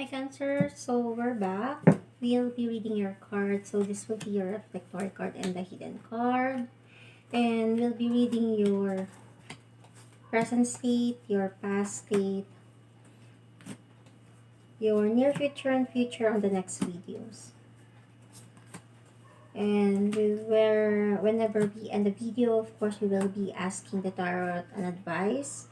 Hi Cancer, so we're back. We'll be reading your card. So this will be your reflectory card and the hidden card. And we'll be reading your present state, your past state, your near future and future on the next videos. And whenever we end the video, of course, we will be asking the tarot an advice.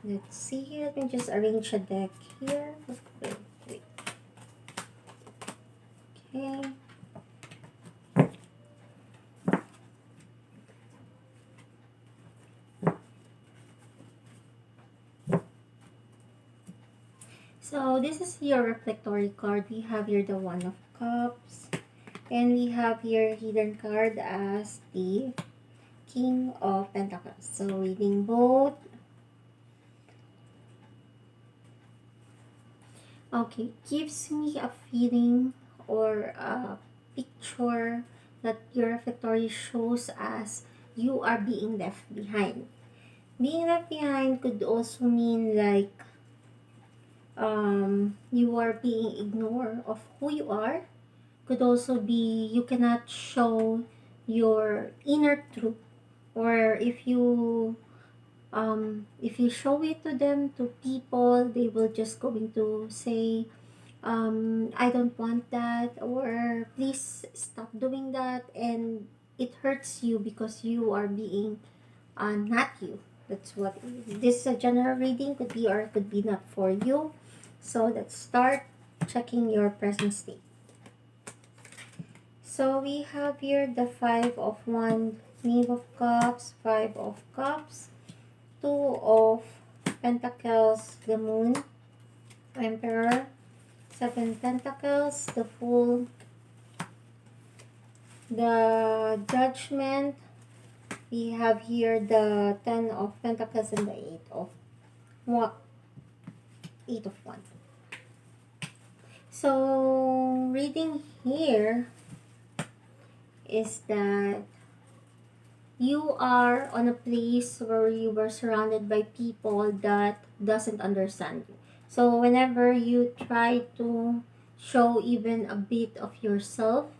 Let's see here. Let me just arrange a deck here. Wait. Okay. So this is your reflectory card. We have here the One of Cups. And we have here hidden card as the King of Pentacles. So reading both. Okay, gives me a feeling or a picture that your reflectory shows as you are being left behind. Being left behind could also mean like you are being ignored of who you are. Could also be you cannot show your inner truth, or if you show it to them, to people, they will just going to say, I don't want that, or please stop doing that, and it hurts you because you are being not you. That's what this general reading could be, or could be not for you. So let's start checking your present state. So we have here the Five of Wands, Knave of Cups, Five of Cups, Two of Pentacles, the Moon, Emperor, Seven Pentacles, the Fool, the Judgment. We have here the Ten of Pentacles and the Eight of Wands. So reading here is that you are on a place where you were surrounded by people that doesn't understand you. So whenever you try to show even a bit of yourself,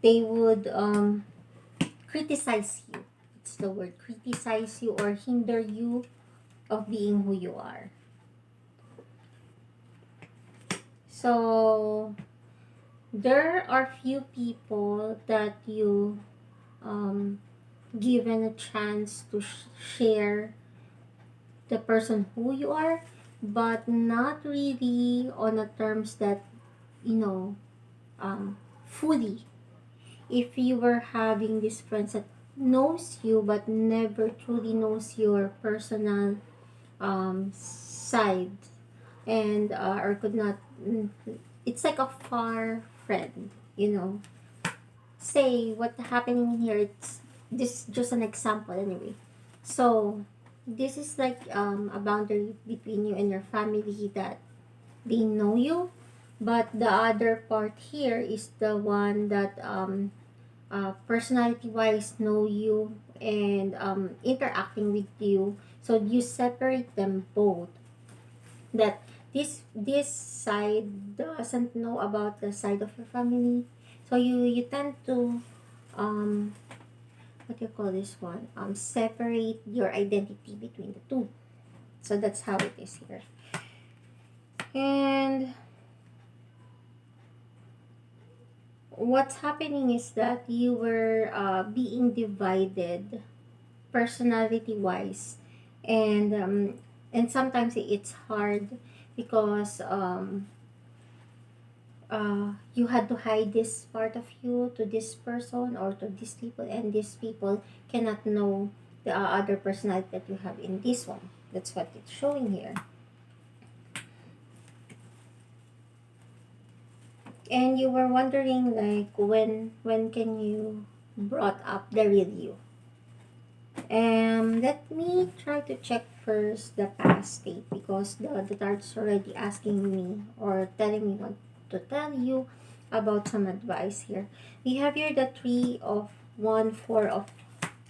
they would criticize you. It's the word, criticize you or hinder you of being who you are. So there are few people that you given a chance to share the person who you are, but not really on a terms that you know fully. If you were having these friends that knows you but never truly knows your personal side, and or could not, it's like a far friend, say what happening here, it's this just an example anyway. So this is like a boundary between you and your family, that they know you, but the other part here is the one that personality wise know you and interacting with you. So you separate them both, that this side doesn't know about the side of your family. So you tend to um what do you call this one, separate your identity between the two. So that's how it is here. And what's happening is that you were being divided personality wise, and sometimes it's hard because you had to hide this part of you to this person or to these people, and these people cannot know the other personality that you have in this one. That's what it's showing here. And you were wondering like when can you brought up the real you. Let me try to check first the past state, because the tarot's already asking me or telling me what to tell you about some advice here. We have here the Three of Wands, Four of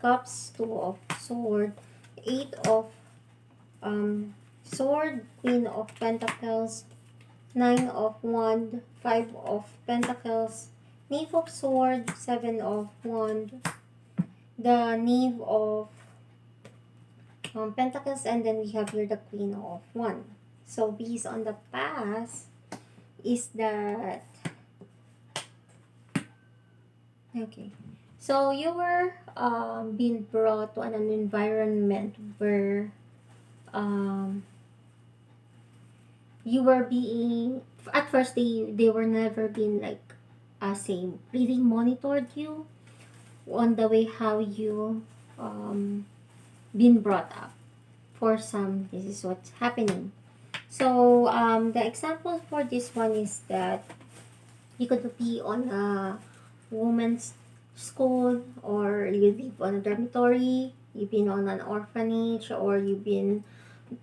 Cups, Two of Swords, Eight of Sword, Queen of Pentacles, Nine of Wand, Five of Pentacles, Knave of Sword, Seven of Wand, the Knave of Pentacles, and then we have here the Queen of Wand. So based on the past, is that okay? So you were being brought to an environment where um, you were being at first they were never been like say really monitored you on the way how you um, been brought up. For some, this is what's happening. So the example for this one is that you could be on a woman's school, or you live on a dormitory, you've been on an orphanage, or you've been,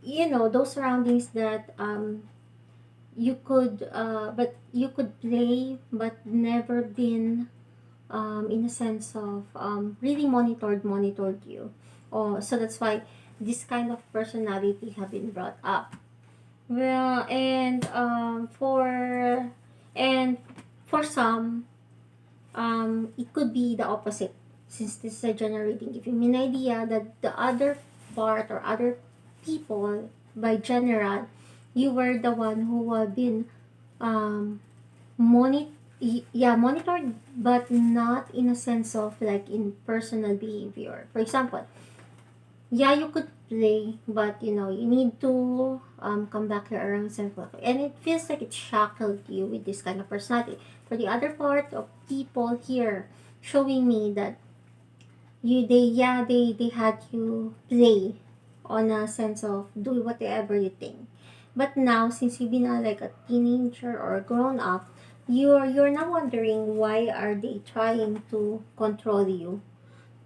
those surroundings that you could but you could play but never been in a sense of really monitored you. Oh, so that's why this kind of personality have been brought up. Well, and for some, it could be the opposite, since this is a generating, giving me an idea that the other part or other people, by general, you were the one who have been um, monitored, but not in a sense of like in personal behavior. For example, yeah, you could play, but you need to come back here around 7 o'clock. And it feels like it shackled you with this kind of personality. For the other part of people here, showing me that they had you play on a sense of do whatever you think. But now, since you've been like a teenager or a grown up, you're now wondering why are they trying to control you.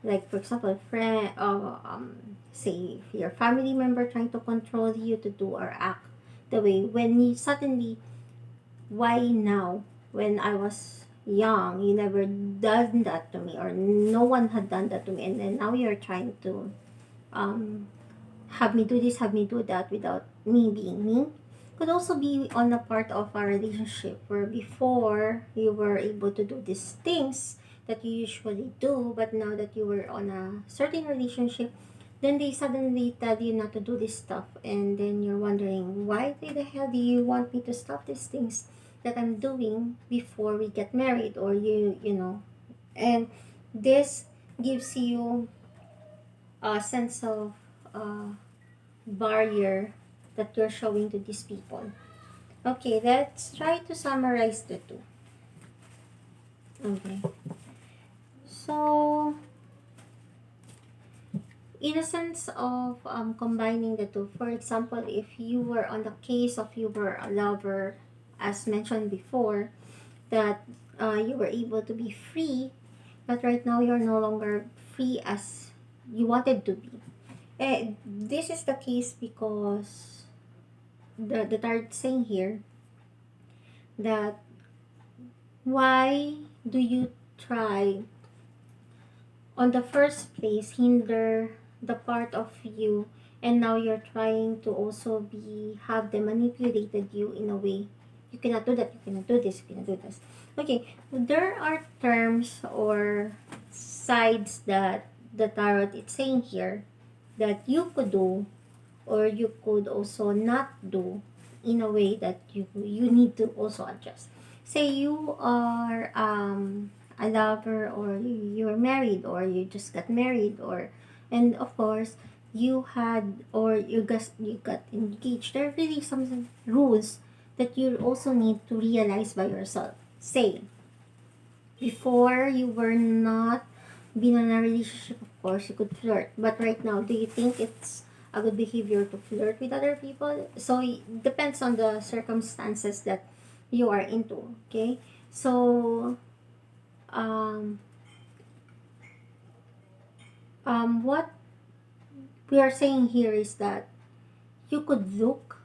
Like for example, friend, say your family member trying to control you to do or act the way when you suddenly, why now, when I was young you never done that to me, or no one had done that to me, and then now you're trying to um have me do this, have me do that without me being me. Could also be on a part of our relationship where before you were able to do these things that you usually do, but now that you were on a certain relationship, then they suddenly tell you not to do this stuff, and then you're wondering why the hell do you want me to stop these things that I'm doing before we get married, or and this gives you a sense of uh, barrier that you're showing to these people. Okay, let's try to summarize the two. Okay. So, in a sense of combining the two, for example, if you were on the case of you were a lover, as mentioned before, that you were able to be free, but right now you're no longer free as you wanted to be. This is the case because the tarot saying here that why do you try on the first place hinder the part of you, and now you're trying to also be have them manipulated you in a way you cannot do that, you cannot do this, you cannot do this. Okay, there are terms or sides that the tarot is saying here that you could do, or you could also not do, in a way that you need to also adjust. Say you are a lover, or you're married, or you just got married, or and of course you had, or you got engaged. There are really some rules that you also need to realize by yourself. Say before you were not been in a relationship, of course you could flirt, but right now do you think it's a good behavior to flirt with other people? So it depends on the circumstances that you are into. Okay, so um what we are saying here is that you could look,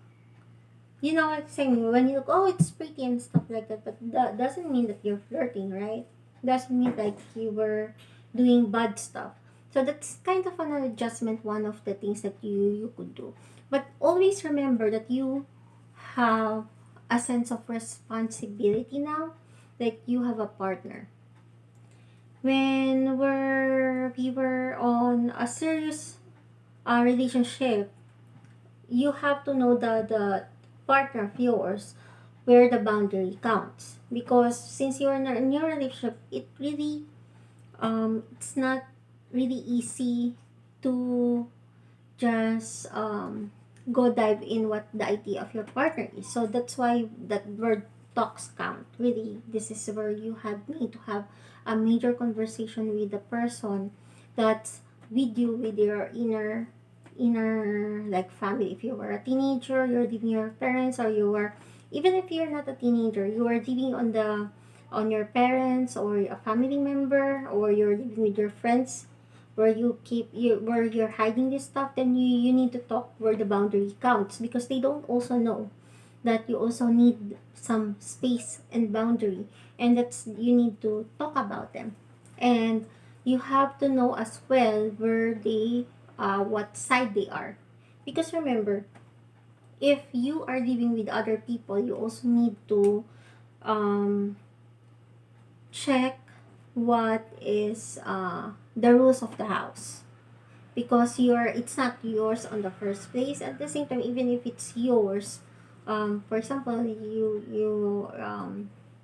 like saying when you look, oh, it's pretty and stuff like that, but that doesn't mean that you're flirting, right? Doesn't mean like you were doing bad stuff. So that's kind of an adjustment, one of the things that you could do. But always remember that you have a sense of responsibility now, like you have a partner. When we were on a serious relationship, you have to know the partner of yours where the boundary counts, because since you're in a new relationship, it really it's not really easy to just go dive in what the idea of your partner is. So that's why that word talks count. Really, this is where you have need to have a major conversation with the person that's with you, with your inner like family. If you were a teenager, you're living with your parents, or you were, even if you're not a teenager, you are living on your parents or a family member, or you're living with your friends where where you're hiding this stuff, then you need to talk where the boundary counts, because they don't also know that you also need some space and boundary, and that's you need to talk about them. And you have to know as well where they what side they are, because remember, if you are living with other people, you also need to um, check what is the rules of the house, because it's not yours on the first place. At the same time, even if it's yours, for example,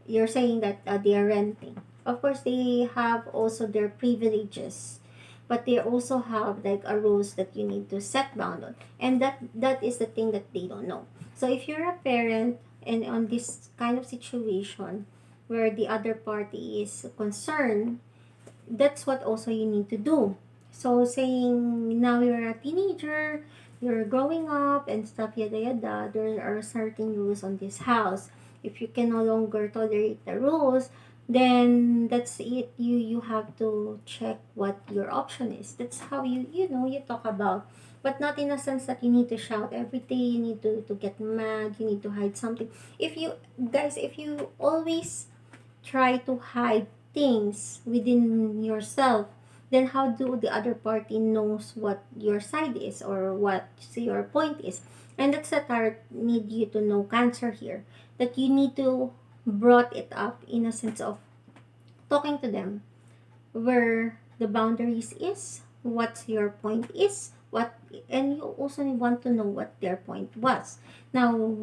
you're saying that they are renting. Of course, they have also their privileges, but they also have like a rules that you need to set bound on, and that is the thing that they don't know. So if you're a parent and on this kind of situation where the other party is concerned, that's what also you need to do. So saying now you're a teenager, you're growing up and stuff, yada yada, there are certain rules on this house. If you can no longer tolerate the rules, then that's it. You have to check what your option is. That's how you talk about. But not in a sense that you need to shout every day, you need to get mad, you need to hide something. If you guys, if you always try to hide things within yourself, then how do the other party knows what your side is or what your point is? And that's the tarot need you to know, Cancer, here, that you need to brought it up in a sense of talking to them where the boundaries is, what your point is, what, and you also want to know what their point was. Now,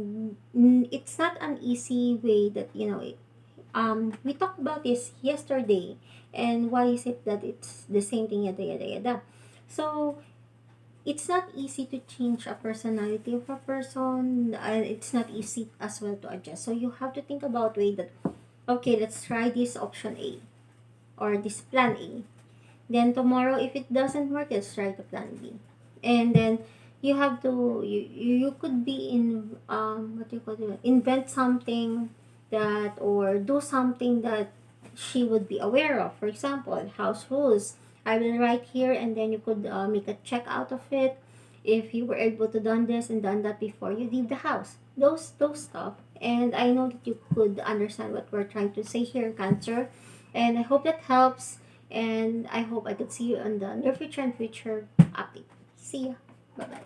it's not an easy way that we talked about this yesterday, and why is it that it's the same thing, yada yada yada. So it's not easy to change a personality of a person, and it's not easy as well to adjust. So you have to think about way that, okay, let's try this option A or this plan A. Then tomorrow, if it doesn't work, let's try the plan B. And then you have to you could be in what do you call it, invent something that, or do something that she would be aware of. For example, house rules. I will write here, and then you could make a check out of it. If you were able to done this and done that before you leave the house, those stuff. And I know that you could understand what we're trying to say here, Cancer. And I hope that helps. And I hope I could see you on the near future and future update. See ya. Bye bye.